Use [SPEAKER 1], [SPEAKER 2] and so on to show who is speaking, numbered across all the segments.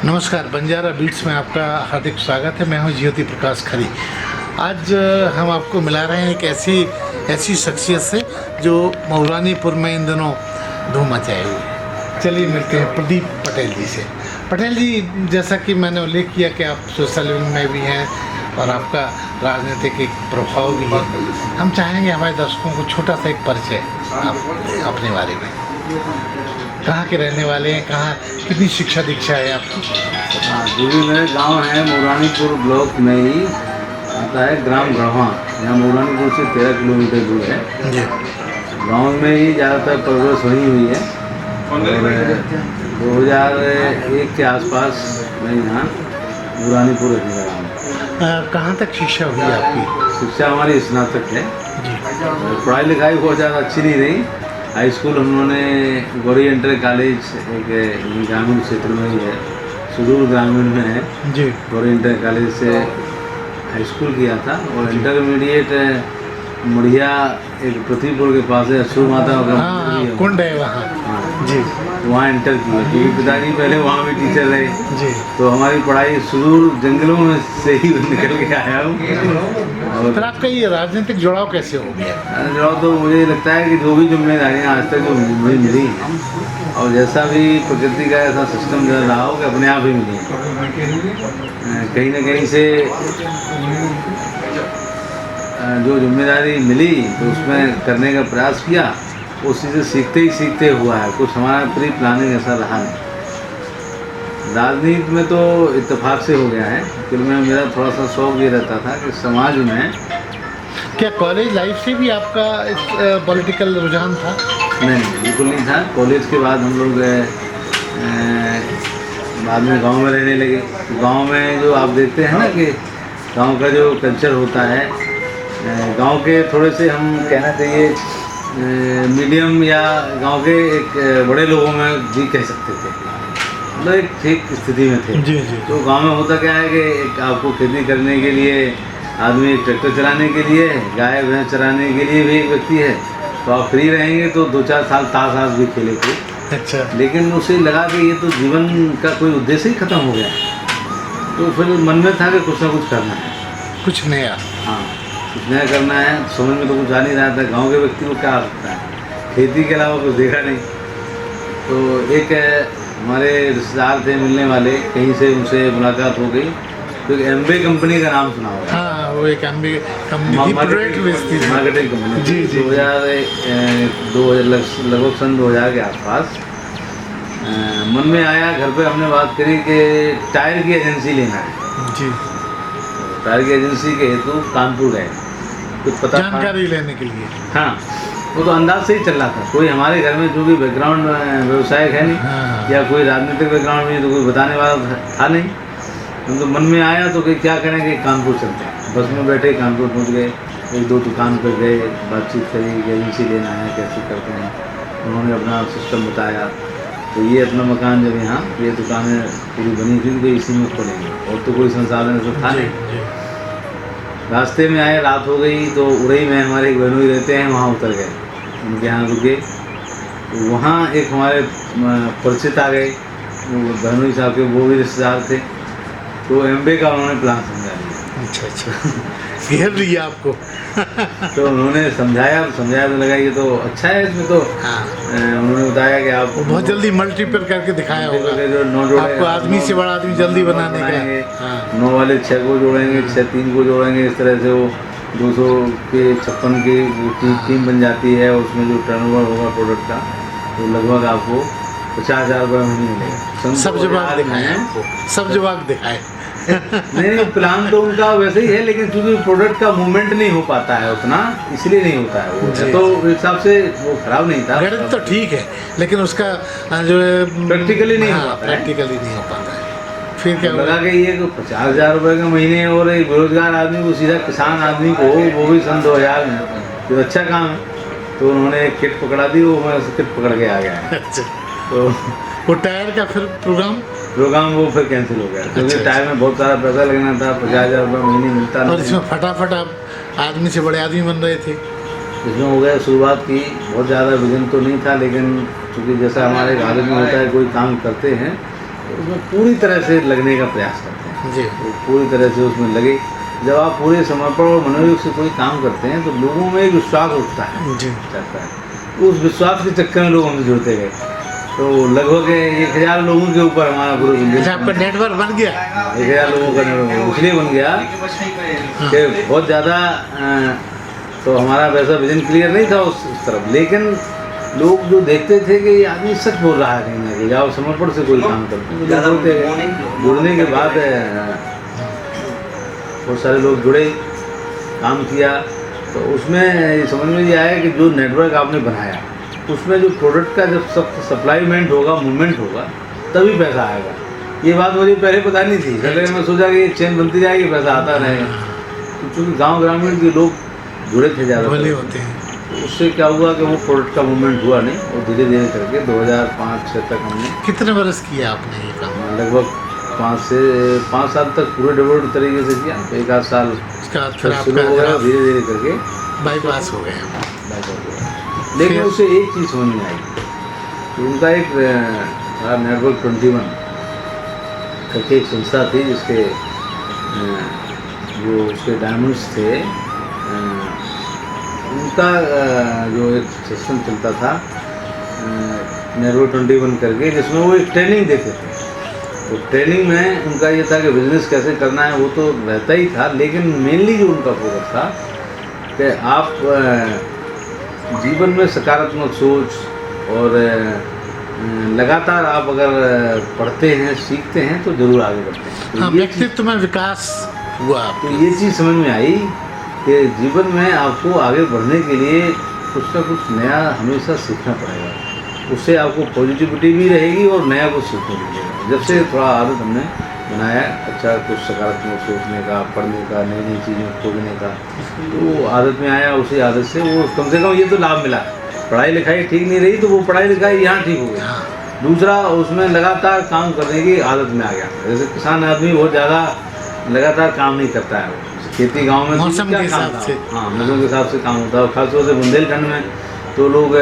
[SPEAKER 1] नमस्कार, बंजारा बीट्स में आपका हार्दिक स्वागत है। मैं हूं ज्योति प्रकाश खरी। आज हम आपको मिला रहे हैं एक ऐसी शख्सियत से जो मऊरानीपुर में इन दिनों धूम मचाए हुए है। चलिए मिलते हैं प्रदीप पटेल जी से। पटेल जी, जैसा कि मैंने उल्लेख किया कि आप सोशल में भी हैं और आपका राजनीतिक एक प्रभाव भी है, हम चाहेंगे हमारे दर्शकों को छोटा सा एक परिचय आप अपने बारे में। कहाँ के रहने वाले हैं, कहाँ कितनी शिक्षा दीक्षा है आपकी?
[SPEAKER 2] जो भी मेरे गांव है मऊरानीपुर ब्लॉक में ही आता है ग्राम गढ़वा। यहाँ मऊरानीपुर से 13 किलोमीटर दूर है।
[SPEAKER 1] जी।
[SPEAKER 2] गांव में ही ज़्यादातर परवरिश हुई हुई है और 2001 के आसपास मैं यहाँ मऊरानीपुर रहने लगा हूँ।
[SPEAKER 1] कहाँ तक शिक्षा हुई आपकी?
[SPEAKER 2] शिक्षा हमारी स्नातक है
[SPEAKER 1] जी।
[SPEAKER 2] पढ़ाई लिखाई बहुत ज़्यादा अच्छी नहीं रही। हाई स्कूल हम लोगों ने गौरी इंटर कॉलेज एक ग्रामीण क्षेत्र में ही है, सुदूर ग्रामीण में है।
[SPEAKER 1] जी।
[SPEAKER 2] गौरी इंटर कॉलेज से हाई स्कूल किया था और इंटरमीडिएट मुड़िया एक पृथ्वीपुर के पास है, अशोक माता का
[SPEAKER 1] हाँ, कुंड है वहाँ।
[SPEAKER 2] हाँ,
[SPEAKER 1] जी।
[SPEAKER 2] वहाँ इंटर किया क्योंकि पिताजी पहले वहाँ भी टीचर रहे।
[SPEAKER 1] जी।
[SPEAKER 2] तो हमारी पढ़ाई सुदूर जंगलों में से ही निकल के आया हूँ।
[SPEAKER 1] फिर आपका ये राजनीतिक जुड़ाव कैसे हो गया?
[SPEAKER 2] जवाब तो मुझे लगता है कि जो भी जिम्मेदारियाँ आज तक जो मुझे मिली हैं और जैसा भी प्रकृति का ऐसा सिस्टम जो रहा हो कि अपने आप ही मिली कहीं ना कहीं से जो जिम्मेदारी मिली तो उसमें करने का प्रयास किया। उस चीज़ से सीखते ही सीखते हुआ है, कुछ हमारा प्री प्लानिंग ऐसा रहा नहीं। राजनीति में तो इत्तेफाक से हो गया है कि मैं मेरा थोड़ा सा शौक ये रहता था कि समाज में।
[SPEAKER 1] क्या कॉलेज लाइफ से भी आपका पॉलिटिकल रुझान था?
[SPEAKER 2] नहीं, बिल्कुल नहीं था। कॉलेज के बाद हम लोग बाद में गांव में रहने लगे। गांव में जो आप देखते हैं ना कि गांव का जो कल्चर होता है, गांव के थोड़े से हम कहना चाहिए मीडियम या गांव के एक बड़े लोगों में भी कह सकते थे, मतलब एक ठीक स्थिति में थे।
[SPEAKER 1] जी जी।
[SPEAKER 2] तो गांव में होता क्या है कि एक आपको खेती करने के लिए आदमी, ट्रैक्टर चलाने के लिए, गाय भैंस चराने के लिए भी एक व्यक्ति है। तो आप फ्री रहेंगे तो 2-4 साल ताश भी खेले थे।
[SPEAKER 1] अच्छा।
[SPEAKER 2] लेकिन उसे लगा कि ये तो जीवन का कोई उद्देश्य ही खत्म हो गया। तो फिर मन में था कि कुछ ना कुछ करना है,
[SPEAKER 1] कुछ नया।
[SPEAKER 2] हाँ, कुछ नया करना है। समझ में तो कुछ आ नहीं रहा था गांव के व्यक्ति को क्या आ सकता है, खेती के अलावा कुछ देखा नहीं। तो एक हमारे रिश्तेदार थे मिलने वाले, कहीं से उनसे मुलाकात हो गई। तो एक एमबे कंपनी का नाम सुना होगा।
[SPEAKER 1] हाँ, वो एक एमबे कंपनी थी, प्रोडक्ट बेचती थी।
[SPEAKER 2] Marketing company.
[SPEAKER 1] जी जी।
[SPEAKER 2] 2000 लगभग सन 2000 के आसपास मन में आया। घर पे हमने बात करी कि टायर की एजेंसी लेना है।
[SPEAKER 1] जी।
[SPEAKER 2] टायर की एजेंसी के हेतु कानपुर गए, कुछ पता
[SPEAKER 1] जानकारी लेने के लिए।
[SPEAKER 2] हाँ, वो तो अंदाज से ही चल रहा था। कोई हमारे घर में जो भी बैकग्राउंड व्यवसायिक है नहीं,
[SPEAKER 1] हाँ।
[SPEAKER 2] या कोई राजनीतिक बैकग्राउंड में तो कोई बताने वाला था नहीं। तो मन में आया तो कि क्या करेंगे, कानपुर चलते हैं। बस में बैठे कानपुर पहुंच गए, 1-2 दुकान पर गए, बातचीत करी कि एजेंसी लेना है, कैसे करते हैं। उन्होंने अपना सिस्टम बताया। तो ये अपना मकान जब यहाँ ये दुकानें पूरी बनी थी तो इसी में खोलेंगे, और तो कोई संसाधन ऐसा था नहीं। रास्ते में आए, रात हो गई तो उड़ई में हमारे एक बहनोई रहते हैं, वहाँ उतर गए, उनके यहाँ रुके। तो वहाँ एक हमारे परिचित आ गए, वो बहनोई साहब के, वो भी रिश्तेदार थे। तो एमबे का उन्होंने प्लान समझा लिया।
[SPEAKER 1] अच्छा अच्छा। घेर लिया आपको।
[SPEAKER 2] तो उन्होंने समझाया तो लगा ये तो अच्छा है। इसमें तो
[SPEAKER 1] हाँ।
[SPEAKER 2] उन्होंने बताया कि आप
[SPEAKER 1] बहुत जल्दी मल्टीपल करके दिखाया होगा
[SPEAKER 2] जो 9 जोड़े
[SPEAKER 1] आपको, आदमी से बड़ा आदमी जल्दी बनाने का। हाँ।
[SPEAKER 2] 9 वाले 6 को जोड़ेंगे, 6 3 को जोड़ेंगे। इस तरह से वो 200 के 56 की टीम बन जाती है। उसमें जो टर्नओवर होगा प्रोडक्ट का तो लगभग आपको 50,000 रुपये महीने मिलेगा।
[SPEAKER 1] सब जवाब दिखाए आपको, सब जवाब दिखाए।
[SPEAKER 2] नहीं, प्लान तो उनका वैसे ही है, लेकिन चूंकि प्रोडक्ट का मूवमेंट नहीं हो पाता है उतना, इसलिए नहीं होता है वो। तो हिसाब से वो खराब नहीं था।
[SPEAKER 1] गणित तो ठीक है, लेकिन उसका जो है
[SPEAKER 2] प्रैक्टिकली नहीं हो पाता है।
[SPEAKER 1] प्रैक्टिकली नहीं हो पाता है। फिर क्या
[SPEAKER 2] लगा कि ये 50,000 रुपये का महीने, और एक बेरोजगार आदमी को, सीधा किसान आदमी को, वो भी सन 2000 में, तो अच्छा काम है। तो उन्होंने एक किट पकड़ा दी, वो मैं उस किट पकड़ के आ गया।
[SPEAKER 1] अच्छा।
[SPEAKER 2] तो
[SPEAKER 1] वो टायर का फिर प्रोग्राम
[SPEAKER 2] वो फिर कैंसिल हो गया, क्योंकि टायर में बहुत सारा पैसा लगना था। 50,000 रुपये महीने मिलता नहीं।
[SPEAKER 1] और इसमें फटाफट आप आदमी से बड़े आदमी बन रहे थे।
[SPEAKER 2] इसमें हो गया, शुरुआत की, बहुत ज़्यादा विजन तो नहीं था, लेकिन चूँकि जैसा हमारे भारत में होता है, कोई काम करते हैं उसमें पूरी तरह से लगने का प्रयास करते हैं।
[SPEAKER 1] जी।
[SPEAKER 2] वो पूरी तरह से उसमें लगे। जब आप पूरे समर्पण और मनोयोग से कोई काम करते हैं तो लोगों में एक विश्वास उठता है,
[SPEAKER 1] जी।
[SPEAKER 2] चलता है। उस विश्वास के चक्कर में लोग हमसे जुड़ते गए। तो लगभग 1000 लोगों के ऊपर हमारा ग्रुप
[SPEAKER 1] अच्छा, आपका नेटवर्क बन गया।
[SPEAKER 2] 1000 लोगों का नेटवर्क इसलिए बन गया कि बहुत ज़्यादा तो हमारा वैसा विजन क्लियर नहीं था उस तरफ, लेकिन लोग जो देखते थे कि ये आदमी सच बोल रहा है कहीं ना कहीं, या समर्पण से कोई काम करते हैं, तो जुड़ते गए। जुड़ने के बाद बहुत सारे लोग जुड़े, काम किया। तो उसमें ये समझ में ये आया कि जो नेटवर्क आपने बनाया उसमें जो प्रोडक्ट का जब सब सप्लाईमेंट होगा, मूवमेंट होगा, तभी पैसा आएगा। ये बात मुझे पहले पता नहीं थी। पहले मैं सोचा कि ये चेन बनती जाएगी, पैसा आता रहेगा। क्योंकि गांव ग्रामीण के लोग जुड़े थे ज़्यादा,
[SPEAKER 1] भले होते हैं।
[SPEAKER 2] तो उससे क्या हुआ कि वो प्रोडक्ट का मूवमेंट हुआ नहीं, और धीरे धीरे करके 2005-06 तक हमने
[SPEAKER 1] कितने बरस किया आपने ये काम?
[SPEAKER 2] लगभग 5 से 5 साल तक पूरे डेवलप्ड तरीके से किया। तो 1 आध साल
[SPEAKER 1] उसके बाद फिर
[SPEAKER 2] शुरू हो गया,
[SPEAKER 1] आपका
[SPEAKER 2] धीरे धीरे करके
[SPEAKER 1] बाईपास हो गया।
[SPEAKER 2] बैक हो गया। लेकिन उससे एक चीज़ समझ में आई कि उनका एक नेटवर्क 21 करके एक संस्था थी, जिसके जो उसके डायमंड्स थे, उनका जो एक सिस्टम चलता था नेटवर्क 21 करके, जिसमें वो एक ट्रेनिंग देते थे। तो ट्रेनिंग में उनका ये था कि बिजनेस कैसे करना है वो तो रहता ही था, लेकिन मेनली जो उनका फोकस था कि आप जीवन में सकारात्मक सोच और लगातार आप अगर पढ़ते हैं, सीखते हैं तो ज़रूर आगे बढ़ते हैं। तो
[SPEAKER 1] हाँ,
[SPEAKER 2] ये
[SPEAKER 1] व्यक्तित्व में विकास हुआ
[SPEAKER 2] तो
[SPEAKER 1] आपको।
[SPEAKER 2] ये चीज़ समझ में आई कि जीवन में आपको आगे बढ़ने के लिए कुछ ना कुछ नया हमेशा सीखना पड़ेगा। उससे आपको पॉजिटिविटी भी रहेगी और नया कुछ सीखने को मिलेगा। जब से थोड़ा आदत हमने बनाया, अच्छा कुछ सकारात्मक सोचने का, पढ़ने का, नई नई चीज़ें खोजने का, तो वो आदत में आया। उसी आदत से वो कम से कम ये तो लाभ मिला। पढ़ाई लिखाई ठीक नहीं रही तो वो पढ़ाई लिखाई यहाँ ठीक हो गई।
[SPEAKER 1] हाँ।
[SPEAKER 2] दूसरा, उसमें लगातार काम करने की आदत में आ गया। जैसे किसान आदमी बहुत ज़्यादा लगातार काम नहीं करता है, वो खेती गांव में तो
[SPEAKER 1] मौसम
[SPEAKER 2] क्या
[SPEAKER 1] के
[SPEAKER 2] काम
[SPEAKER 1] हिसाब
[SPEAKER 2] था?
[SPEAKER 1] से।
[SPEAKER 2] हाँ, मौसम के हिसाब से काम होता है। खासतौर से बुंदेलखंड में तो लोग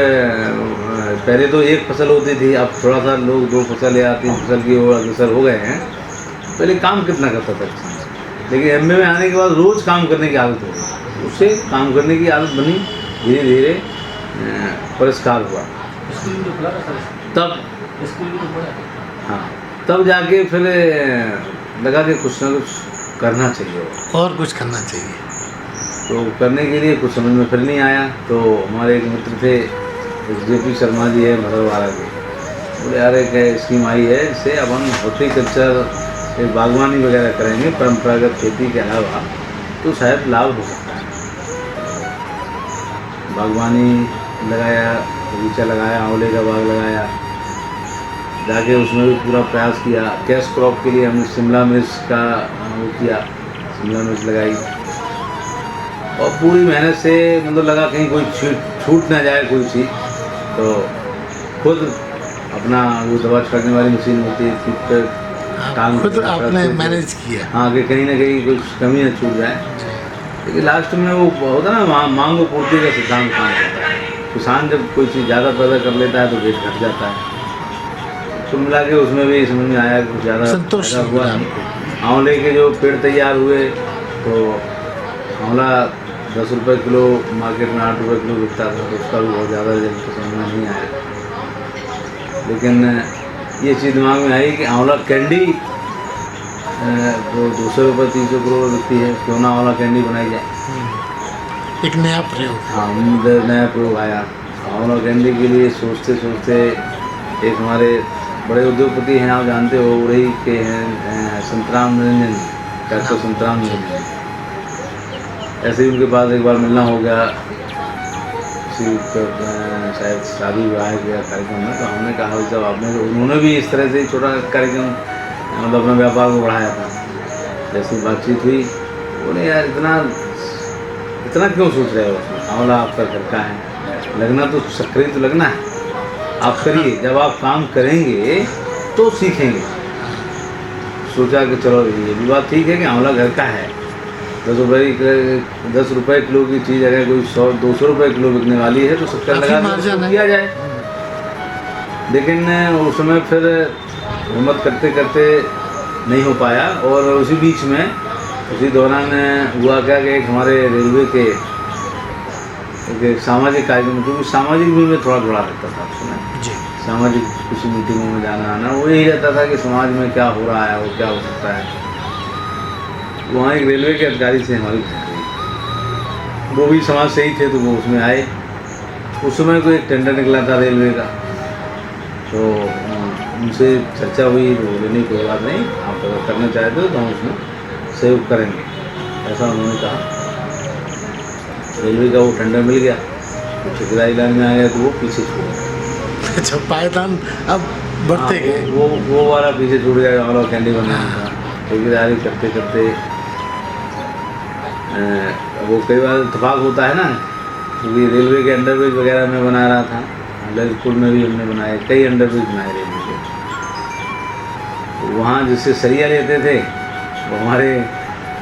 [SPEAKER 2] पहले तो एक फसल होती थी, अब थोड़ा सा लोग 2 फसल या 3 फसल की ओर अग्रसर हो गए हैं। पहले काम कितना करता था किसान, लेकिन एमए में आने के बाद रोज़ काम करने की आदत हो गई। उससे काम करने की आदत बनी, धीरे धीरे परिष्कार हुआ। तब हाँ, तब जाके फिर लगा कि कुछ ना कुछ करना चाहिए
[SPEAKER 1] और कुछ करना चाहिए।
[SPEAKER 2] तो करने के लिए कुछ समझ में फिर नहीं आया। तो हमारे एक मित्र थे, जेपी शर्मा जी है मधरवाड़ा के, बोले यार एक स्कीम आई है, इससे अब हम हॉर्टिकल्चर बागवानी वगैरह करेंगे परंपरागत खेती के अलावा, तो शायद लाभ हो सकता है। बागवानी लगाया, बगीचा लगाया, आंवले का बाग लगाया, जाके उसमें भी पूरा प्रयास किया। कैश क्रॉप के लिए हमने शिमला मिर्च का वो किया, शिमला मिर्च लगाई, और पूरी मेहनत से मतलब लगा कहीं कोई छूट ना जाए कोई चीज़। तो खुद अपना वो दवा छिड़कने वाली मशीन होती है, ठीक पर काम
[SPEAKER 1] खुद आपने मैनेज किया।
[SPEAKER 2] हाँ, कि कहीं ना कहीं कुछ कमी ना छूट जाए। लेकिन लास्ट में वो होता है ना, मांग और पूर्ति का सिद्धांत काम करता है। किसान जब कोई चीज़ ज़्यादा पैदा कर लेता है तो रेट घट जाता है। तो मिला के उसमें भी समझ में आया कि कुछ ज़्यादा
[SPEAKER 1] संतोष
[SPEAKER 2] हुआ नहीं। आंवले के जो पेड़ तैयार हुए तो आंवला 10 रुपये किलो मार्केट में 8 रुपये किलो बिकता था, तो उसका भी बहुत ज़्यादा रिजल्ट समझ में नहीं आया। लेकिन ये चीज़ दिमाग में आई कि आंवला कैंडी तो 200 रुपये 300 करोड़ बिकती है, क्यों ना आंवला कैंडी बनाई जाए।
[SPEAKER 1] एक नया प्रयोग।
[SPEAKER 2] हाँ, नया प्रयोग आया। आंवला कैंडी के लिए सोचते सोचते एक हमारे बड़े उद्योगपति हैं, आप जानते हो, उड़ई के हैं, संतराम निरंजन, डॉक्टर संतराम निरंजन। ऐसे ही उनके पास एक बार मिलना हो गया, किसी शायद शादी विवाह के कार्यक्रम में। तो हमने कहा जब आपने, तो उन्होंने भी इस तरह से छोटा कार्यक्रम मतलब अपने व्यापार को बढ़ाया था। जैसी बातचीत हुई, बोले यार इतना क्यों सोच रहे हो उसमें, आंवला आपका घर का है, लगना तो सक्रिय तो लगना है, आप करिए। जब आप काम करेंगे तो सीखेंगे। सोचा कि चलो ये भी बात ठीक है कि आंवला घर का है। 10 रुपये किलो की चीज़ अगर कोई 100-200 रुपये किलो बिकने वाली है तो 70 लगा के किया जाए। लेकिन उस समय फिर हिम्मत करते करते नहीं हो पाया। और उसी बीच में उसी दौरान हुआ क्या कि एक हमारे रेलवे के एक सामाजिक कार्यक्रम, क्योंकि सामाजिक भी मैं थोड़ा जुड़ा रहता था उसमें,
[SPEAKER 1] जी
[SPEAKER 2] सामाजिक कुछ मीटिंगों में जाना आना, वो यही रहता था कि समाज में क्या हो रहा है, वो क्या हो सकता है। वहाँ एक रेलवे के अधिकारी से हमारी भेंट हुई, वो भी समाज से ही थे, तो वो उसमें आए। उस समय कोई एक टेंडर निकला था रेलवे का, तो उनसे चर्चा हुई, तो बोले नहीं कोई बात नहीं, आप अगर करना चाहते हो तो हम उसमें सहयोग करेंगे, ऐसा उन्होंने कहा। रेलवे का वो टेंडर मिल गया, तो ठेकेदारी लाइन में आ गया, तो वो पीछे छूट गया।
[SPEAKER 1] अच्छा, पायदान अब बढ़ते गए।
[SPEAKER 2] वो वाला पीछे छूट गया वाला कैंडी बनाना था। ठेकेदारी करते करते वो कई बार इतफाक़ होता है ना, क्योंकि रेलवे के अंडरब्रिज वगैरह में बना रहा था, ललितपुर में भी हमने बनाए, कई अंडरब्रिज बनाए रेलवे के। तो वहाँ जिससे सरिया लेते थे वो हमारे,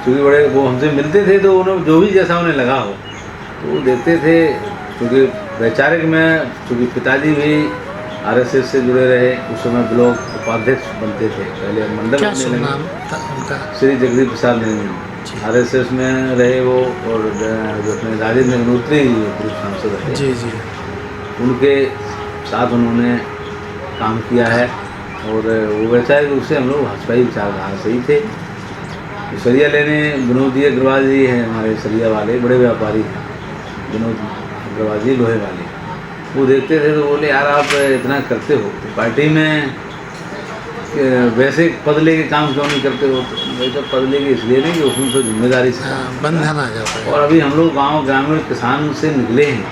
[SPEAKER 2] क्योंकि बड़े वो हमसे मिलते थे, तो उन्होंने जो भी जैसा उन्हें लगा हो तो वो देते थे। क्योंकि वैचारिक में, क्योंकि पिताजी भी आरएसएस से जुड़े रहे, उस समय ब्लॉक उपाध्यक्ष बनते थे, पहले मंडल
[SPEAKER 1] क्या
[SPEAKER 2] बनने
[SPEAKER 1] शुभ
[SPEAKER 2] लगे।
[SPEAKER 1] नाम था उनका?
[SPEAKER 2] श्री जगदीप प्रसाद नेहरू आरएसएस में रहे वो, और जो अपने राजेंद्र अग्निहोत्री पूर्व सांसद रहे,
[SPEAKER 1] जी जी
[SPEAKER 2] उनके साथ उन्होंने काम किया है। और वो वैचारिक रूप से हम लोग भाजपाई विचारधारा से ही थे। तो सरिया लेने विनोद जी अग्रवाल जी हैं हमारे सरिया वाले, बड़े व्यापारी हैं विनोद अग्रवाल जी, लोहे वाले। वो देखते थे तो बोले यार आप इतना करते हो तो पार्टी में वैसे पद लेके काम क्यों नहीं करते हो? तो वैसे पद लेके इसलिए नहीं कि उसमें तो जिम्मेदारी से काम है।
[SPEAKER 1] बंधन आ जाता है।
[SPEAKER 2] और अभी हम लोग गांव ग्रामीण किसान से निकले हैं,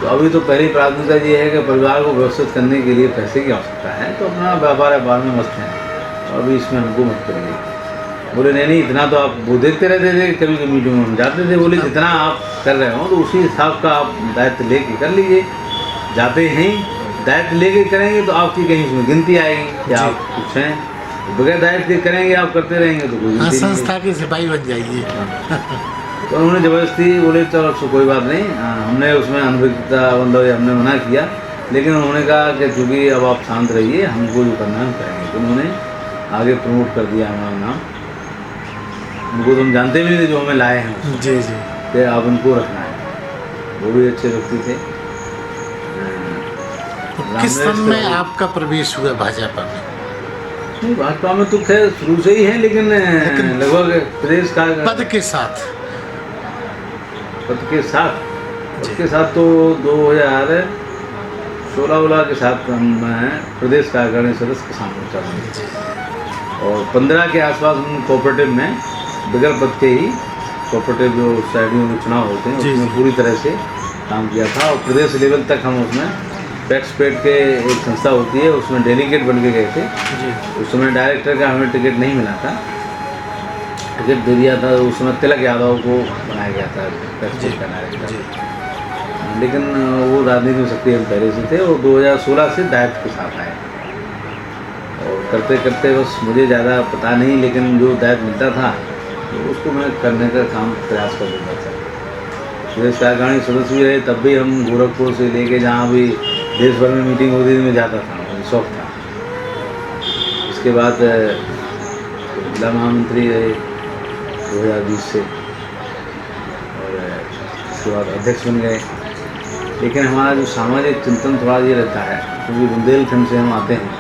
[SPEAKER 2] तो अभी तो पहली प्राथमिकता ये है कि परिवार को व्यवस्थित करने के लिए पैसे की आवश्यकता है, तो अपना व्यापार में मस्त हैं, तो अभी इसमें हमको मत करिए। बोले नहीं इतना तो आप, वो देखते रहते थे, कभी कभी मीटिंग में हम जाते थे, बोले जितना आप कर रहे हो तो उसी हिसाब का आप दायित्व लेके कर लीजिए। जाते हैं दायित्व लेके करेंगे तो आपकी कहीं उसमें गिनती आएगी कि आप कुछ हैं, बगैर दायित्व के करेंगे आप करते रहेंगे तो कोई गिनती नहीं
[SPEAKER 1] संस्था की सिपाही बन जाइए।
[SPEAKER 2] तो उन्होंने ज़बरदस्ती बोले चलो कोई बात नहीं, हमने उसमें अनभिज्ञता मतलब हमने मना किया, लेकिन उन्होंने कहा कि चूँकि अब आप शांत रहिए, हमको जो करना है हम करेंगे। तो उन्होंने आगे प्रमोट कर दिया हमारा नाम। उनको तो हम जानते भी नहीं थे जो हमें लाए हैं,
[SPEAKER 1] जी जी
[SPEAKER 2] कि आप उनको रखना है। वो भी अच्छे व्यक्ति थे।
[SPEAKER 1] तो किस सन में आपका प्रवेश हुआ भाजपा में?
[SPEAKER 2] नहीं भाजपा में तो खैर शुरू से ही है, लेकिन लगभग प्रदेश का
[SPEAKER 1] पद के साथ
[SPEAKER 2] उसके साथ तो 2016 के साथ हम प्रदेश कार्यकारिणी सदस्य किसान मोर्चा में, और 15 के आसपास हम कोऑपरेटिव में बगैर पद के ही कोऑपरेटिव जो सोसाइटियों में चुनाव होते हैं उसमें पूरी तरह से काम किया था। और प्रदेश लेवल तक हम उसमें पैक्सपेड के एक संस्था होती है उसमें डेलीगेट बन के गए थे। उस समय डायरेक्टर का हमें टिकट नहीं मिला था, टिकट दे दिया था उस समय तिलक यादव को बनाया गया था पैक्सपेड का डायरेक्टर, लेकिन वो राजनीति में सक्रिय हम पहले से थे और 2016 से दायित्व के साथ आए। और करते करते बस मुझे ज़्यादा पता नहीं, लेकिन जो दायित्व मिलता था तो उसको मैं करने का काम प्रयास कर देता था। प्रदेश कार्यकारिणी सदस्य भी रहे, तब भी हम गोरखपुर से लेके जहाँ भी देश भर में मीटिंग होती थी मैं जाता था, मुझे शौक था। इसके बाद जिला महामंत्री रहे 2020 से, और उसके बाद अध्यक्ष बन गए। लेकिन हमारा जो सामाजिक चिंतन थोड़ा ये रहता है, क्योंकि बुंदेलखंड से हम आते हैं।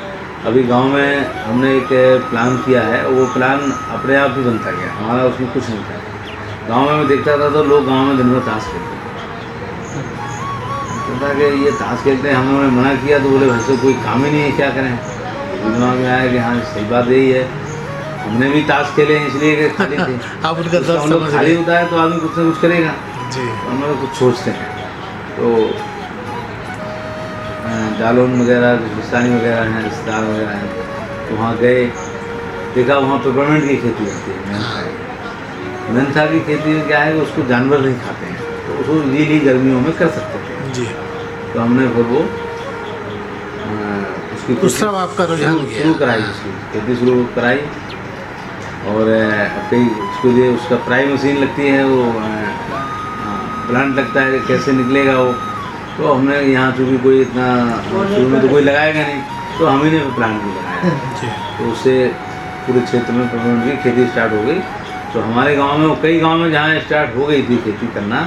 [SPEAKER 2] अभी गांव में हमने एक प्लान किया है, वो प्लान अपने आप ही बनता गया, हमारा उसमें कुछ नहीं था। गांव में मैं देखता था तो लोग गांव में दिन भर ताश खेलते था कि ये ताश खेलते हैं, हमने उन्हें मना किया तो बोले वैसे कोई काम ही नहीं है, क्या करें। दिमाग में आया कि हाँ सही बात यही है, हमने भी ताश खेले हैं इसलिए कि खाली थे।
[SPEAKER 1] आप उनका दर्द
[SPEAKER 2] हम लोग खाली होता है तो आदमी कुछ ना कुछ करेगा
[SPEAKER 1] जी,
[SPEAKER 2] तो हम लोग कुछ सोचते हैं। तो जालौन वगैरह रिश्तानी वगैरह हैं, रिश्तेदार वगैरह हैं, तो वहाँ गए, देखा वहाँ पेपरमेंट की खेती होती है। मेंथा की खेती में क्या है कि उसको जानवर नहीं खाते हैं, तो उसको इजीली गर्मियों में कर सकते थे
[SPEAKER 1] जी।
[SPEAKER 2] तो हमने फिर वो उसकी
[SPEAKER 1] उस तरफ आपका रुझान
[SPEAKER 2] शुरू कराई, उसकी खेती शुरू कराई। और कई उसके लिए उसका प्राइम मशीन लगती है, वो प्लांट लगता है, कैसे निकलेगा वो। तो हमने यहाँ चूँकि कोई इतना शुरू में तो कोई लगाएगा नहीं, तो हम ही ने प्लांट भी लगाया।
[SPEAKER 1] जी।
[SPEAKER 2] तो उससे पूरे क्षेत्र में परमानेंट की खेती स्टार्ट हो गई। तो हमारे गांव में, कई गांव में जहाँ स्टार्ट हो गई थी खेती करना,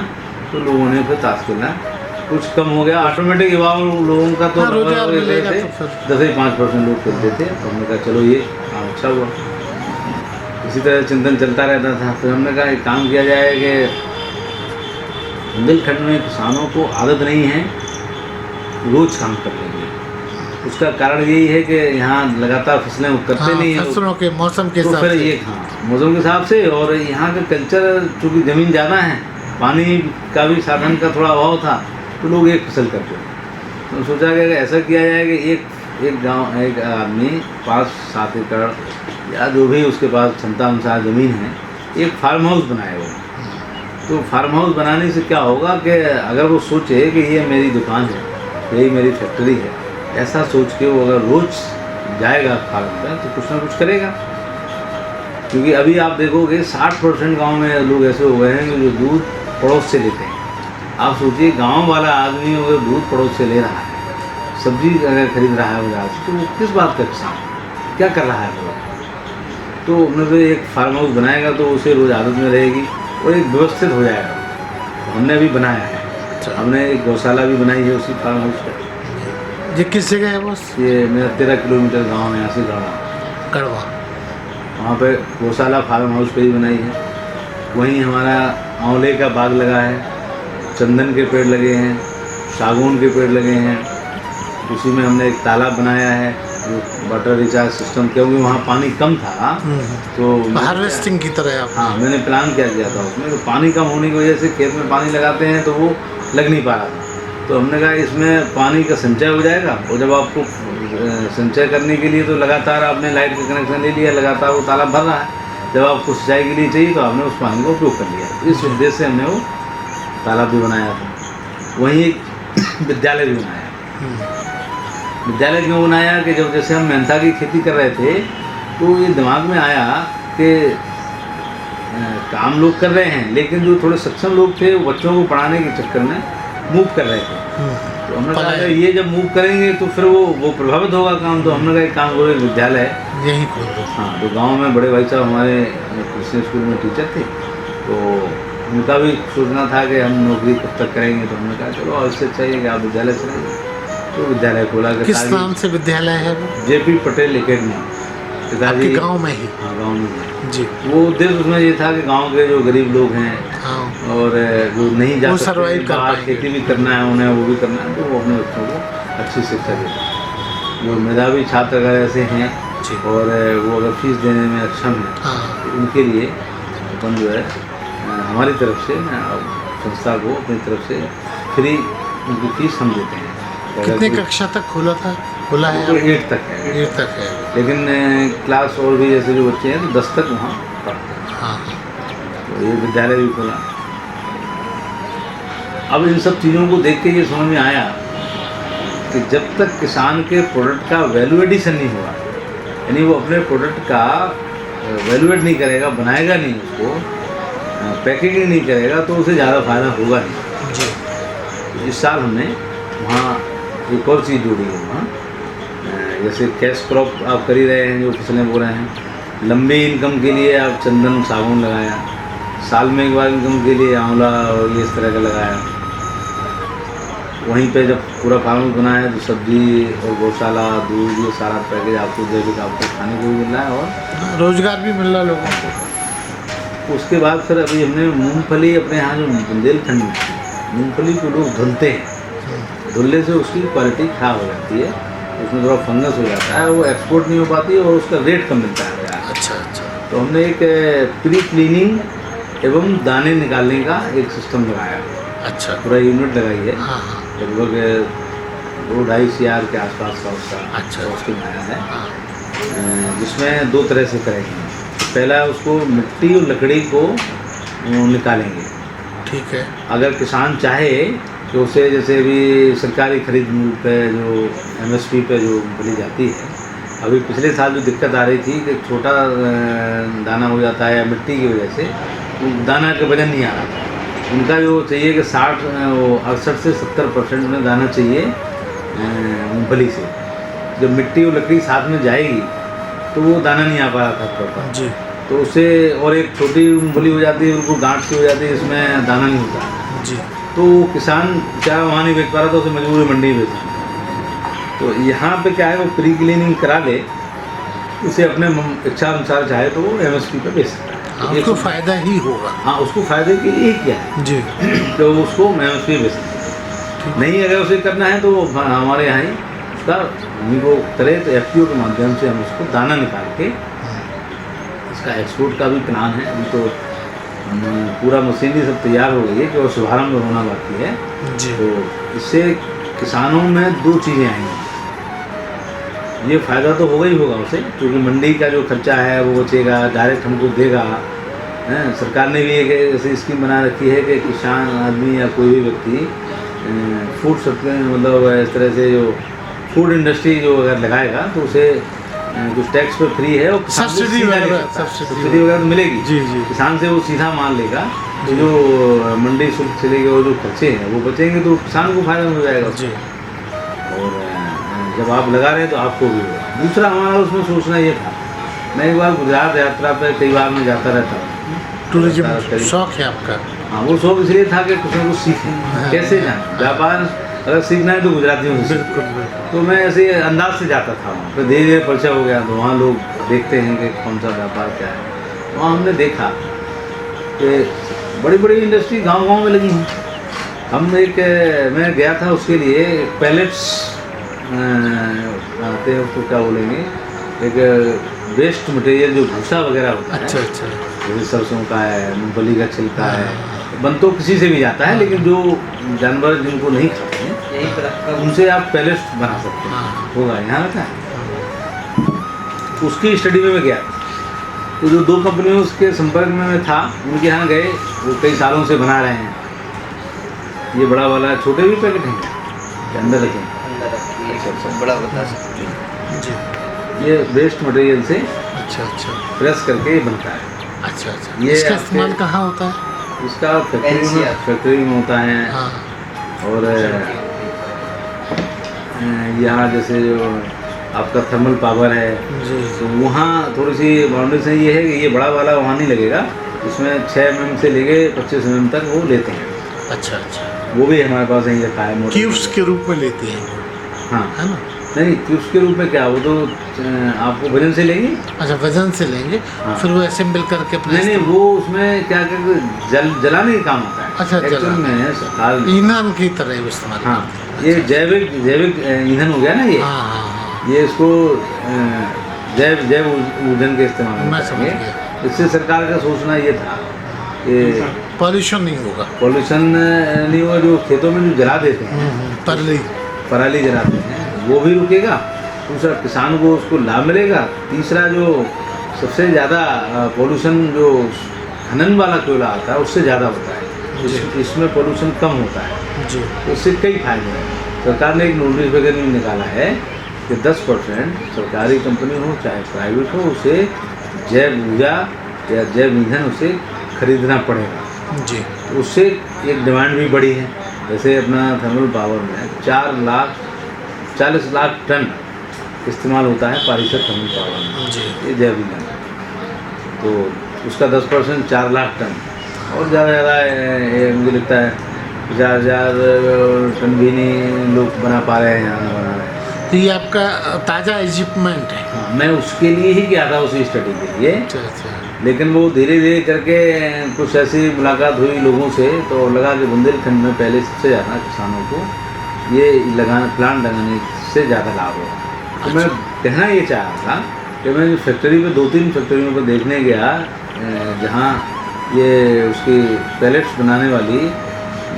[SPEAKER 2] तो लोगों ने फिर ताश खेलना कुछ कम हो गया। ऑटोमेटिक युवा लोगों का तो
[SPEAKER 1] हाँ, रोजगार मिलेगा
[SPEAKER 2] थे,
[SPEAKER 1] तो फिर।
[SPEAKER 2] 10 से 5% लोग खेलते थे। तो हमने कहा चलो ये काम अच्छा हुआ। इसी तरह चिंतन चलता रहता था। फिर हमने कहा एक काम किया जाए कि बुंदेलखंड में किसानों को आदत नहीं है रोज काम करने की। उसका कारण यही है कि यहाँ लगातार फसलें उगते
[SPEAKER 1] हाँ,
[SPEAKER 2] नहीं हैं।
[SPEAKER 1] फसलों के मौसम के
[SPEAKER 2] तो
[SPEAKER 1] हिसाब
[SPEAKER 2] फिर
[SPEAKER 1] से।
[SPEAKER 2] ये, हाँ, मौसम के हिसाब से। और यहाँ का कल्चर, चूँकि ज़मीन ज़्यादा है, पानी का भी साधन का थोड़ा अभाव था, तो लोग एक फसल करते थे। तो सोचा कि अगर ऐसा किया जाए कि एक गांव, एक आदमी 5-7 एकड़ या जो भी उसके पास क्षमता अनुसार ज़मीन है, एक फार्म हाउस बनाए वो। तो फार्म हाउस बनाने से क्या होगा कि अगर वो सोचे कि ये मेरी दुकान है, यही मेरी फैक्ट्री है, ऐसा सोच के वो अगर रोज़ जाएगा फार्म पर तो कुछ ना कुछ करेगा। क्योंकि अभी आप देखोगे 60% गांव में लोग ऐसे हो गए हैं कि जो दूध पड़ोस से लेते हैं। आप सोचिए, गांव वाला आदमी अगर दूध पड़ोस से ले रहा है, सब्जी अगर खरीद रहा है बाजार से, तो वो किस बात का किसान क्या कर रहा है वो? तो हमने तो एक फार्म हाउस बनाएगा तो उसे रोज़ आदत में रहेगी और एक व्यवस्थित हो जाएगा। तो हमने अभी बनाया है। हमने एक गौशाला भी बनाई है उसी फार्म हाउस पर।
[SPEAKER 1] ये किस जगह है बस?
[SPEAKER 2] ये मेरा 13 किलोमीटर गाँव है यहाँ से गढ़वा।
[SPEAKER 1] कड़वा।
[SPEAKER 2] वहाँ पे गौशाला फार्म हाउस पे ही बनाई है। वहीं हमारा आंवले का बाग लगा है, चंदन के पेड़ लगे हैं, सागौन के पेड़ लगे हैं। उसी में हमने एक तालाब बनाया है, जो वाटर रिचार्ज सिस्टम, क्योंकि वहाँ पानी कम था। तो
[SPEAKER 1] हार्वेस्टिंग की तरह आप।
[SPEAKER 2] हाँ, मैंने प्लान क्या किया था उसमें, तो पानी कम होने की वजह से खेत में पानी लगाते हैं तो वो लग नहीं पा रहा था। तो हमने कहा इसमें पानी का संचय हो जाएगा। और जब आपको संचय करने के लिए तो लगातार आपने लाइट का कनेक्शन ले लिया, लगातार वो तालाब भर रहा है। जब आपको सिंचाई के लिए चाहिए तो आपने उस पानी का उपयोग कर लिया। इस उद्देश्य से हमने वो तालाब भी बनाया था। वहीं एक विद्यालय भी बनाया। विद्यालय क्यों बनाया कि जब जैसे हम मेहनता की खेती कर रहे थे, तो ये दिमाग में आया कि काम लोग कर रहे हैं, लेकिन जो थोड़े सक्षम लोग थे वो बच्चों को पढ़ाने के चक्कर में मूव कर रहे थे। तो हमने कहा अगर ये जब मूव करेंगे तो फिर वो प्रभावित होगा काम। तो हमने कहा एक काम करो, एक विद्यालय
[SPEAKER 1] यहीं खोल दो।
[SPEAKER 2] हाँ, तो गांव में बड़े भाई साहब हमारे कृषि स्कूल में टीचर थे, तो उनका भी सोचना था कि हम नौकरी कब तक करेंगे। तो हमने कहा चलो इससे अच्छा है कि आप विद्यालय चलेंगे। तो विद्यालय खोला।
[SPEAKER 1] किस नाम से विद्यालय है वो?
[SPEAKER 2] JP Patel academy.
[SPEAKER 1] आपके गाँव में ही?
[SPEAKER 2] हाँ, गाँव में
[SPEAKER 1] जी।
[SPEAKER 2] वो उद्देश्य उसमें ये था कि गांव के जो गरीब लोग हैं,
[SPEAKER 1] हाँ,
[SPEAKER 2] और जो नहीं जा
[SPEAKER 1] वो
[SPEAKER 2] सकते,
[SPEAKER 1] सर्वाइव कर
[SPEAKER 2] बाहर
[SPEAKER 1] पाएंगे।
[SPEAKER 2] खेती भी करना है उन्हें, वो भी करना है, तो वो अपने बच्चों को अच्छी शिक्षा देते हैं। जो मेधावी छात्र अगर ऐसे हैं
[SPEAKER 1] जी।
[SPEAKER 2] और वो अगर फीस देने में अक्षम है,
[SPEAKER 1] हाँ,
[SPEAKER 2] तो उनके लिए अपन जो है हमारी तरफ से, संस्था को अपनी तरफ से फ्री उनकी फीस हम देते हैं।
[SPEAKER 1] कितने कक्षा तक खुला है?
[SPEAKER 2] 8 तक है।
[SPEAKER 1] 8 तक है।
[SPEAKER 2] लेकिन क्लास और भी जैसे जो बच्चे हैं तो 10 तक वहाँ पढ़ते हैं।
[SPEAKER 1] हाँ,
[SPEAKER 2] तो ये विद्यालय भी खोला। अब इन सब चीज़ों को देख के ये समझ में आया कि जब तक किसान के प्रोडक्ट का वैल्यू एडिशन नहीं हुआ, यानी वो अपने प्रोडक्ट का वैल्यू एड नहीं करेगा, बनाएगा नहीं, उसको पैकेजिंग नहीं करेगा, तो उसे ज़्यादा फायदा होगा नहीं।
[SPEAKER 1] जी।
[SPEAKER 2] तो इस साल हमने वहाँ एक और चीज़ जोड़ी है। वहाँ जैसे कैश क्रॉप आप कर ही रहे हैं, जो फसलें बो रहे हैं, लंबी इनकम के लिए आप चंदन सागौन लगाया, साल में एक बार इनकम के लिए आंवला और ये इस तरह का लगाया। वहीं पे जब पूरा फार्म बनाया तो सब्जी और गौशाला, दूध, ये सारा पैकेज आपको जैविक आपको खाने को भी मिल रहा है और
[SPEAKER 1] रोजगार भी मिल रहा है लोगों को।
[SPEAKER 2] उसके बाद फिर अभी हमने मूंगफली, अपने यहाँ जो बुंदेलखंड में मूंगफली को लोग धुलते हैं, धुलने से उसकी क्वालिटी खराब हो जाती है, उसमें थोड़ा फंगस हो जाता है, वो एक्सपोर्ट नहीं हो पाती और उसका रेट कम मिलता है बाजार।
[SPEAKER 1] अच्छा अच्छा। तो
[SPEAKER 2] तो हमने एक प्री क्लीनिंग एवं दाने निकालने का एक सिस्टम लगाया।
[SPEAKER 1] अच्छा।
[SPEAKER 2] पूरा यूनिट लगाई है,
[SPEAKER 1] हाँ हाँ।
[SPEAKER 2] लगभग 2-2.5 CR के आसपास का उसका
[SPEAKER 1] अच्छा।
[SPEAKER 2] कॉस्टिंग आया है।
[SPEAKER 1] हाँ।
[SPEAKER 2] जिसमें 2 तरह से करेंगे। पहला उसको मिट्टी और लकड़ी को निकालेंगे।
[SPEAKER 1] ठीक है।
[SPEAKER 2] अगर किसान चाहे तो उसे, जैसे अभी सरकारी खरीद मूल्य पे जो MSP पे जो मूंगफली जाती है, अभी पिछले साल जो दिक्कत आ रही थी कि छोटा दाना हो जाता है या मिट्टी की वजह से वो दाना का वजन नहीं आ रहा था। उनका जो चाहिए कि 68 से 70% में दाना चाहिए मूंगफली से। जब मिट्टी और लकड़ी साथ में जाएगी तो वो दाना नहीं आ पा रहा था प्रॉपर,
[SPEAKER 1] जी
[SPEAKER 2] तो उससे और एक छोटी मूंगफली हो जाती है, उनको गांठ सी हो जाती है, इसमें दाना नहीं होता।
[SPEAKER 1] जी
[SPEAKER 2] तो किसान क्या वहाँ नहीं बेच पा रहा था, उसे मजबूरी मंडी में बेचना। तो यहाँ पे क्या है, वो प्री क्लीनिंग करा ले, उसे अपने इच्छा अनुसार चाहे तो वो MSP पे बेच सकता है।
[SPEAKER 1] हाँ, उसको फ़ायदा ही होगा।
[SPEAKER 2] हाँ, उसको फायदे के लिए ही किया है
[SPEAKER 1] जी
[SPEAKER 2] तो उसको MSP बेच सकता है। नहीं अगर उसे करना है तो वो हमारे यहाँ ही उसका वो करे, तो FPO के माध्यम से हम उसको दाना निकाल के, इसका एक्सपोर्ट का भी प्लान है। अभी तो पूरा मशीनरी सब तैयार हो गई है कि और शुभारंभ होना बाकी है।
[SPEAKER 1] जी
[SPEAKER 2] तो इससे किसानों में दो चीज़ें आएंगी, ये फ़ायदा तो होगा ही होगा उसे, क्योंकि मंडी का जो खर्चा है वो बचेगा, डायरेक्ट हमको देगा। हैं, सरकार ने भी एक ऐसी स्कीम बना रखी है कि किसान आदमी या कोई भी व्यक्ति फूड सप्लाई, मतलब इस तरह से जो फूड इंडस्ट्री जो अगर लगाएगा तो उसे कुछ टैक्स पे फ्री है, और
[SPEAKER 1] सब्सिडी वगैरह
[SPEAKER 2] सब्सिडी वगैरह तो मिलेगी।
[SPEAKER 1] जी जी
[SPEAKER 2] किसान से वो सीधा माल लेगा, तो जो मंडी शुल्क चलेगा और जो खर्चे हैं वो बचेंगे, तो किसान को फायदा मिल जाएगा।
[SPEAKER 1] जी
[SPEAKER 2] और जब आप लगा रहे हैं तो आपको भी होगा। दूसरा हमारा उसमें सोचना ये था, मैं एक बार गुजरात यात्रा पे कई बार मैं जाता रहता हूँ,
[SPEAKER 1] टूरिज्म शौक है आपका।
[SPEAKER 2] हाँ, वो शौक इसलिए था कि कुछ ना कुछ सीखें, कैसे जाए व्यापार अगर सीखना है तो गुजरातियों से।
[SPEAKER 1] बिल्कुल बिल्कुल।
[SPEAKER 2] तो मैं ऐसे अंदाज से जाता था वहाँ, फिर धीरे धीरे परिचय हो गया, तो वहाँ लोग देखते हैं कि कौन सा व्यापार क्या है। वहाँ हमने देखा कि बड़ी बड़ी इंडस्ट्री गांव-गांव में लगी हैं। हम एक मैं गया था उसके लिए, पैलेट्स आते हैं, उसको क्या बोलेंगे, एक वेस्ट मटेरियल जो भूसा वगैरह होता है,
[SPEAKER 1] अच्छा अच्छा
[SPEAKER 2] जैसे सरसों का है, मूंगफली का छिलका है, बन तो किसी से भी जाता है, लेकिन जो जानवर जिनको नहीं खाते हैं उनसे आप पैलेट्स बना सकते हैं।
[SPEAKER 1] हाँ।
[SPEAKER 2] होगा यहाँ रहता है, उसकी स्टडी में मैं गया। तो जो दो कंपनियों उसके संपर्क में मैं था, उनके यहाँ गए, वो कई सालों से बना रहे हैं। ये बड़ा वाला, छोटे भी पैकेट हैं के अंदर रखे हैं,
[SPEAKER 3] बड़ा बता सकते हैं।
[SPEAKER 1] जी
[SPEAKER 2] ये वेस्ट मटेरियल से
[SPEAKER 1] अच्छा अच्छा
[SPEAKER 2] प्रेस करके बनता है।
[SPEAKER 1] अच्छा अच्छा।
[SPEAKER 2] ये
[SPEAKER 1] इसका
[SPEAKER 2] आपके-
[SPEAKER 1] इस्तेमाल कहाँ होता है?
[SPEAKER 2] इसका
[SPEAKER 3] NCR
[SPEAKER 2] फैक्ट्री में होता है।
[SPEAKER 1] हाँ
[SPEAKER 2] और यहाँ जैसे जो आपका थर्मल पावर है,
[SPEAKER 1] जी
[SPEAKER 2] तो वहाँ थोड़ी सी बाउंड्री से ये है कि ये बड़ा वाला वहाँ नहीं लगेगा, इसमें 6 mm से लेके 25 mm तक वो लेते हैं।
[SPEAKER 1] अच्छा अच्छा।
[SPEAKER 2] वो भी हमारे पास यहीं रखा है, मोटर।
[SPEAKER 1] क्यूब्स के रूप में लेते हैं वो,
[SPEAKER 2] हाँ,
[SPEAKER 1] है ना?
[SPEAKER 2] नहीं क्यूब्स के रूप में क्या, वो तो आपको वजन से लेंगे।
[SPEAKER 1] अच्छा, वजन से लेंगे,
[SPEAKER 2] हाँ।
[SPEAKER 1] फिर वो असेंबल करके अपने
[SPEAKER 2] नहीं वो उसमें क्या करके जलाने का काम होता है।
[SPEAKER 1] अच्छा,
[SPEAKER 2] Actual
[SPEAKER 1] जलाने।
[SPEAKER 2] में सरकार,
[SPEAKER 1] ईंधन की तरह वो इस्तेमाल
[SPEAKER 2] हाँ,
[SPEAKER 1] करते
[SPEAKER 2] ये जैविक ईंधन हो गया ना ये।
[SPEAKER 1] हैं। हाँ हाँ हाँ,
[SPEAKER 2] ये इसको जैव जैव ईंधन के इस्तेमाल में
[SPEAKER 1] मैं समझ
[SPEAKER 2] करेंगे।
[SPEAKER 1] गया।
[SPEAKER 2] इससे सरकार का सोचना ये था कि
[SPEAKER 1] पॉल्यूशन नहीं होगा।
[SPEAKER 2] पॉल्यूशन नहीं हुआ, जो खेतों में जो जला देते हैं,
[SPEAKER 1] परली
[SPEAKER 2] पराली जलाते हैं, वो भी रुकेगा। दूसरा, किसान को उसको लाभ मिलेगा। तीसरा, जो सबसे ज़्यादा पॉल्यूशन जो खनन वाला कोयला आता है उससे ज़्यादा होता है, इसमें पॉल्यूशन कम होता है।
[SPEAKER 1] जी
[SPEAKER 2] तो इससे कई फायदे हैं। सरकार ने एक नोटिस वगैरह में निकाला है कि 10% सरकारी कंपनी हो चाहे प्राइवेट हो, उसे जैव ऊर्जा या जैव ईंधन उसे खरीदना पड़ेगा।
[SPEAKER 1] जी
[SPEAKER 2] तो उससे एक डिमांड भी बढ़ी है। जैसे अपना थर्मल पावर में 40 लाख टन इस्तेमाल होता है पारिशद थर्मल पावर में,
[SPEAKER 1] जी
[SPEAKER 2] ये जैव ईंधन। तो उसका 10% 4 लाख टन, और ज़्यादा मुझे लगता है 50,000 टन भी नहीं लोग बना पा रहे हैं, यहाँ बना रहे हैं।
[SPEAKER 1] तो ये आपका ताज़ा इक्विपमेंट है।
[SPEAKER 2] हाँ, मैं उसके लिए ही गया था, उसी स्टडी के लिए।
[SPEAKER 1] अच्छा अच्छा।
[SPEAKER 2] लेकिन वो धीरे धीरे करके कुछ ऐसी मुलाकात हुई लोगों से, तो लगा कि बुंदेलखंड में पहले सबसे ज़्यादा किसानों को ये प्लांट लगाने से ज़्यादा लाभ हो। तो मैं कहना ये चाह रहा था कि मैं फैक्ट्री पे 2-3 फैक्ट्रियों को देखने गया, जहाँ ये उसकी पैलेट्स बनाने वाली,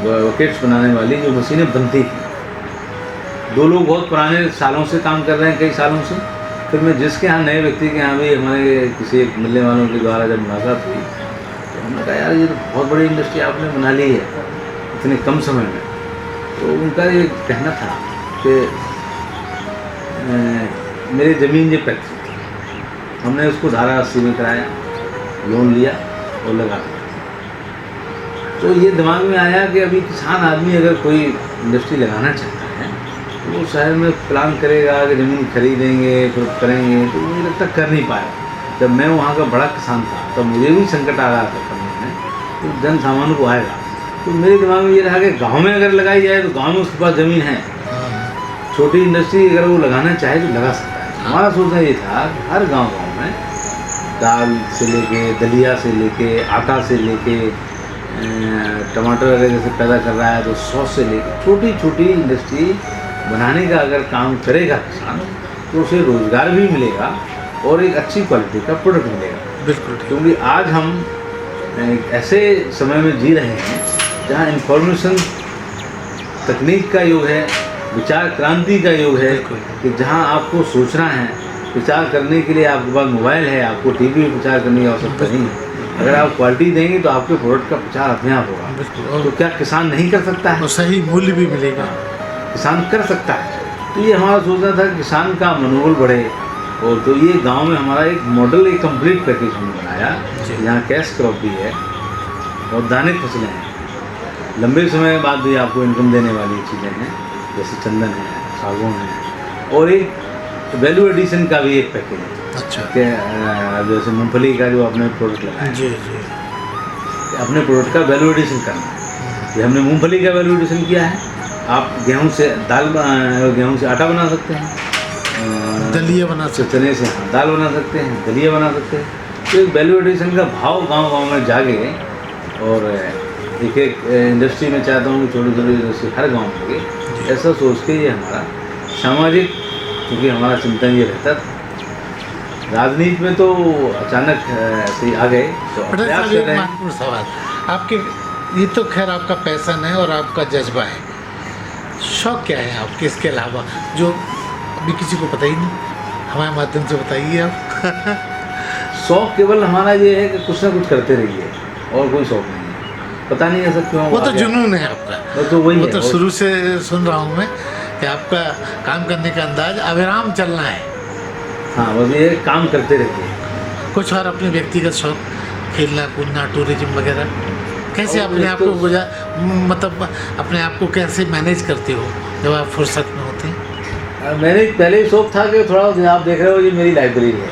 [SPEAKER 2] बकेट्स बनाने वाली जो मशीनें बनती थी। 2 लोग बहुत पुराने सालों से काम कर रहे हैं, कई सालों से। फिर मैं जिसके यहाँ, नए व्यक्ति के यहाँ भी हमारे किसी एक मिलने वालों के द्वारा जब मुलाकात हुई, तो हमने कहा यार ये तो बहुत बड़ी इंडस्ट्री आपने बना ली है इतने कम समय में। तो उनका ये कहना था कि मेरी ज़मीन ये पैतृक थी, हमने उसको धारा 80 में कराया, लोन लिया और लगा दिया। तो ये दिमाग में आया कि अभी किसान आदमी अगर कोई इंडस्ट्री लगाना चाहता है वो शहर में प्लान करेगा कि ज़मीन खरीदेंगे फिर करेंगे, तो मुझे लगता है कर नहीं पाया। जब मैं वहाँ का बड़ा किसान था तब मुझे भी संकट आ रहा था करने में, तो जन सामान्य को आएगा। तो मेरे दिमाग में ये रहा कि गांव में अगर लगाई जाए तो गांव में उसके पास ज़मीन है, छोटी इंडस्ट्री अगर वो लगाना चाहे तो लगा सकता है। हमारा सोचना ये था कि हर गांव में दाल से लेके, दलिया से लेके, आटा से लेके, टमाटर वगैरह जैसे पैदा कर रहा है तो सॉस से लेके छोटी छोटी इंडस्ट्री बनाने का अगर काम करेगा किसान तो उसे रोज़गार भी मिलेगा और एक अच्छी क्वालिटी का प्रोडक्ट मिलेगा।
[SPEAKER 1] बिल्कुल।
[SPEAKER 2] क्योंकि आज हम एक ऐसे समय में जी रहे हैं जहाँ इंफॉर्मेशन तकनीक का युग है, विचार क्रांति का युग है, कि जहाँ आपको सोचना है, विचार करने के लिए आपके पास मोबाइल है, आपको टीवी में प्रचार करने की आवश्यकता नहीं है। अगर आप क्वालिटी देंगे तो आपके प्रोडक्ट का प्रचार अपने आप होगा। तो क्या किसान नहीं कर सकता है?
[SPEAKER 1] और सही मूल्य भी मिलेगा।
[SPEAKER 2] किसान कर सकता है। तो ये हमारा सोचना था कि किसान का मनोबल बढ़े, और तो ये गांव में हमारा एक मॉडल, एक कंप्लीट पैकेज हमने बनाया, जहाँ कैश क्रॉप भी है और दानिक फसलें हैं, लंबे समय बाद भी आपको इनकम देने वाली चीज़ें हैं, जैसे चंदन है, सागौन है, और एक वैल्यू एडिशन का भी एक पैकेज है।
[SPEAKER 1] अच्छा।
[SPEAKER 2] कि जैसे मूंगफली का जो अपने प्रोडक्ट लगाया,
[SPEAKER 1] जी जी।
[SPEAKER 2] अपने प्रोडक्ट का वैल्यू एडिशन करना है। ये हमने मूंगफली का वैल्यू एडिशन किया है। आप गेहूं से दाल, गेहूं से आटा बना सकते हैं,
[SPEAKER 1] दलिया बना सकते
[SPEAKER 2] चने से दाल बना सकते हैं, दलिया बना सकते हैं। तो एक वैल्यू एडिशन का भाव गांव-गांव में जागे, और एक एक इंडस्ट्री में चाहता हूँ कि छोटी-छोटी इंडस्ट्री हर गांव में लगे। ऐसा सोच के ये हमारा सामाजिक, क्योंकि हमारा चिंतन ये रहता था। राजनीति में तो अचानक ऐसे ही आ गए। तो
[SPEAKER 1] पटेल
[SPEAKER 2] प्रयास
[SPEAKER 1] साहब,
[SPEAKER 2] कर
[SPEAKER 1] एक
[SPEAKER 2] रहे हैं।
[SPEAKER 1] महत्वपूर्ण सवाल आपके, ये तो खैर आपका पैशन है और आपका जज्बा है, शौक क्या है आपके इसके अलावा जो अभी किसी को पता ही नहीं? हमारे माध्यम से बताइए आप।
[SPEAKER 2] शौक केवल हमारा ये है कि कुछ ना कुछ करते रहिए, और कोई शौक नहीं है। पता नहीं ऐसा क्यों
[SPEAKER 1] वो
[SPEAKER 2] आ
[SPEAKER 1] तो
[SPEAKER 2] गया।
[SPEAKER 1] जुनून है आपका।
[SPEAKER 2] तो वही
[SPEAKER 1] वो
[SPEAKER 2] है,
[SPEAKER 1] तो
[SPEAKER 2] और-
[SPEAKER 1] शुरू से सुन रहा हूँ मैं कि आपका काम करने का अंदाज अविराम चलना है।
[SPEAKER 2] हाँ, बस ये काम करते रहिए।
[SPEAKER 1] कुछ और अपने व्यक्तिगत शौक, खेलना कूदना, टूरिज्म वगैरह, कैसे
[SPEAKER 2] और
[SPEAKER 1] अपने आप को
[SPEAKER 2] तो-
[SPEAKER 1] मतलब अपने आप को कैसे मैनेज करते हो जब आप फुर्सत में होते हैं?
[SPEAKER 2] मैंने पहले ही शौक था कि थोड़ा, आप देख रहे हो ये मेरी लाइब्रेरी है।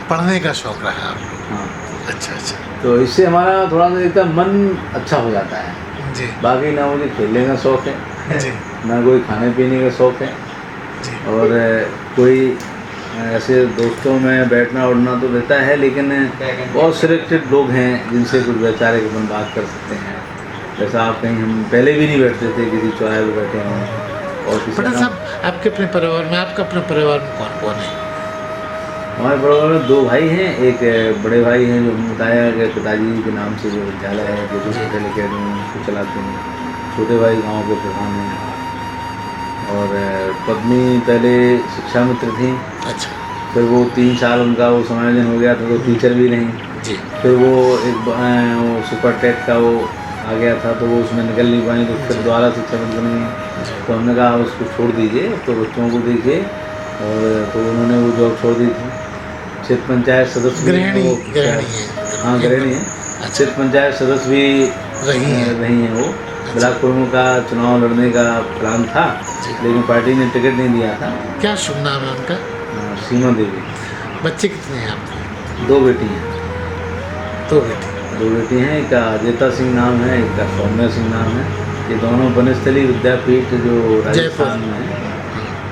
[SPEAKER 1] पढ़ने का शौक रहा आपको?
[SPEAKER 2] हाँ,
[SPEAKER 1] अच्छा अच्छा।
[SPEAKER 2] तो इससे हमारा थोड़ा सा एकदम मन अच्छा हो जाता है।
[SPEAKER 1] जी
[SPEAKER 2] बाकी ना मुझे खेलने का शौक है,
[SPEAKER 1] जी
[SPEAKER 2] ना कोई खाने पीने का शौक है,
[SPEAKER 1] जी।
[SPEAKER 2] और कोई ऐसे दोस्तों में बैठना उठना तो रहता है, लेकिन बहुत सिलेक्टेड लोग हैं जिनसे कुछ वैचारिक अपन बात कर सकते हैं। जैसा आप कहीं, हम पहले भी नहीं बैठते थे किसी चौराहे पर बैठे हों, और किसी
[SPEAKER 1] पटेल
[SPEAKER 2] का-
[SPEAKER 1] साहब, आपके अपने परिवार में, आपका अपने परिवार में कौन कौन है?
[SPEAKER 2] हमारे परिवार में 2 भाई हैं। एक बड़े भाई हैं जो बताया कि पिताजी के नाम से जो विद्यालय है, जो पटेल अकेडमी, उसको चलाते हैं। छोटे भाई गांव के प्रधान हैं, और पत्नी पहले शिक्षा मित्र थी,
[SPEAKER 1] अच्छा
[SPEAKER 2] फिर वो 3 साल उनका वो समायोजन हो गया था तो टीचर भी नहीं।
[SPEAKER 1] जी।
[SPEAKER 2] फिर वो एक वो सुपर टेट का वो आ गया था तो वो उसमें निकल नहीं पाई, तो फिर दोबारा शिक्षा मित्र नहीं। तो हमने कहा उसको छोड़ दीजिए, तो बच्चों को देखिए, और तो उन्होंने वो जॉब छोड़ दी थी। क्षेत्र पंचायत सदस्य भी
[SPEAKER 1] गृहिणी
[SPEAKER 2] वो-
[SPEAKER 1] गृहिणी है।
[SPEAKER 2] हाँ, गृहिणी है। क्षेत्र पंचायत सदस्य भी
[SPEAKER 1] रही हैं।
[SPEAKER 2] रही हैं। वो ब्लॉक प्रमुख का चुनाव लड़ने का प्लान था, लेकिन पार्टी ने टिकट नहीं दिया था।
[SPEAKER 1] क्या शुभ नाम है उनका?
[SPEAKER 2] सीमा देवी।
[SPEAKER 1] बच्चे कितने हैं आपके?
[SPEAKER 2] 2 बेटी हैं।
[SPEAKER 1] 2 बेटे।
[SPEAKER 2] 2 बेटी हैं, एक का अजेता सिंह नाम है, एक का सौम्या सिंह नाम है। ये दोनों वनस्थली विद्यापीठ जो राजस्थान में है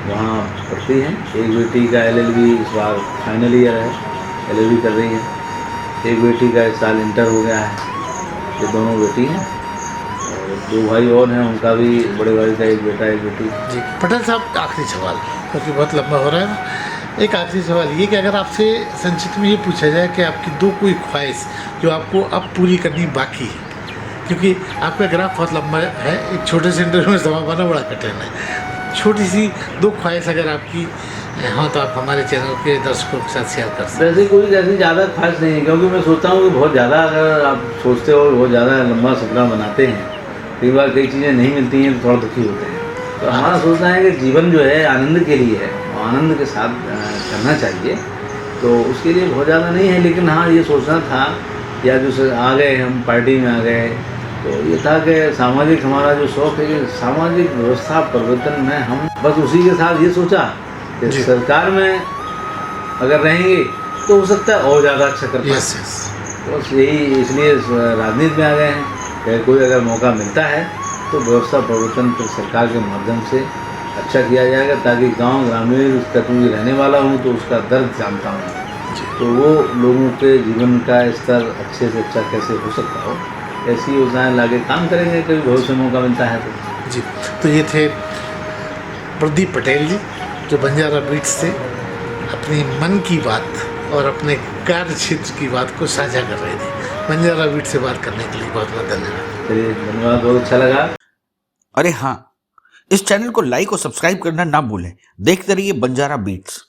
[SPEAKER 2] वहाँ पढ़ती हैं। एक बेटी का LLB इस बार फाइनल ईयर है, LLB कर रही है। एक बेटी का इस साल इंटर हो गया है। ये दोनों बेटी हैं, और 2 भाई और हैं, उनका भी, बड़े भाई का एक बेटा एक बेटी।
[SPEAKER 1] जी पटेल साहब, आखिरी सवाल, क्योंकि बहुत लंबा हो रहा है। एक आखिरी सवाल ये कि अगर आपसे संक्षिप्त में ये पूछा जाए कि आपकी 2 कोई ख्वाहिश जो आपको अब पूरी करनी बाकी है, क्योंकि आपका ग्राफ बहुत लंबा है, एक छोटे से इंटरव्यू में जमा पाना बड़ा कठिन है, छोटी सी 2 ख्वाहिश अगर आपकी हाँ तो आप हमारे चैनल के दर्शकों के साथ शेयर कर सकते
[SPEAKER 2] वैसे कोई ऐसी ज़्यादा ख्वाहिश नहीं है, क्योंकि मैं सोचता हूँ कि बहुत ज़्यादा अगर आप सोचते हो, बहुत ज़्यादा लंबा सपना बनाते हैं, कई बार कई चीज़ें नहीं मिलती हैं तो थोड़ा दुखी होते हैं। तो हमारा सोचना है कि जीवन जो है आनंद के लिए है, और आनंद के साथ करना चाहिए। तो उसके लिए बहुत ज़्यादा नहीं है, लेकिन हाँ ये सोचना था, या जो आ गए हम पार्टी में आ गए, तो ये था कि सामाजिक हमारा जो शौक है कि सामाजिक व्यवस्था परिवर्तन में हम बस उसी के साथ ये सोचा कि
[SPEAKER 1] जी।
[SPEAKER 2] सरकार में अगर रहेंगे तो हो सकता है और ज़्यादा अच्छा कर पाए।
[SPEAKER 1] यस यस
[SPEAKER 2] तो बस यही इसलिए राजनीति में आ गए हैं कि कोई अगर मौका मिलता है तो व्यवस्था परिवर्तन पर सरकार के माध्यम से अच्छा किया जाएगा, ताकि गांव ग्रामीण उसका कोई रहने वाला हूँ तो उसका दर्द जानता हूँ, तो वो लोगों के जीवन का स्तर अच्छे से अच्छा कैसे हो सकता हो, ऐसी योजनाएं लाके काम करेंगे कभी भविष्य में मौका मिलता है तो।
[SPEAKER 1] जी। तो ये थे प्रदीप पटेल जी, जो बंजारा बीट्स से अपनी मन की बात और अपने कार्य क्षेत्र की बात को साझा कर रहे थे। बंजारा बीट से बात करने के लिए बहुत बहुत धन्यवाद।
[SPEAKER 2] चलिए धन्यवाद, बहुत अच्छा लगा।
[SPEAKER 4] अरे हाँ, इस चैनल को लाइक और सब्सक्राइब करना ना भूलें। देखते रहिए बंजारा बीट्स।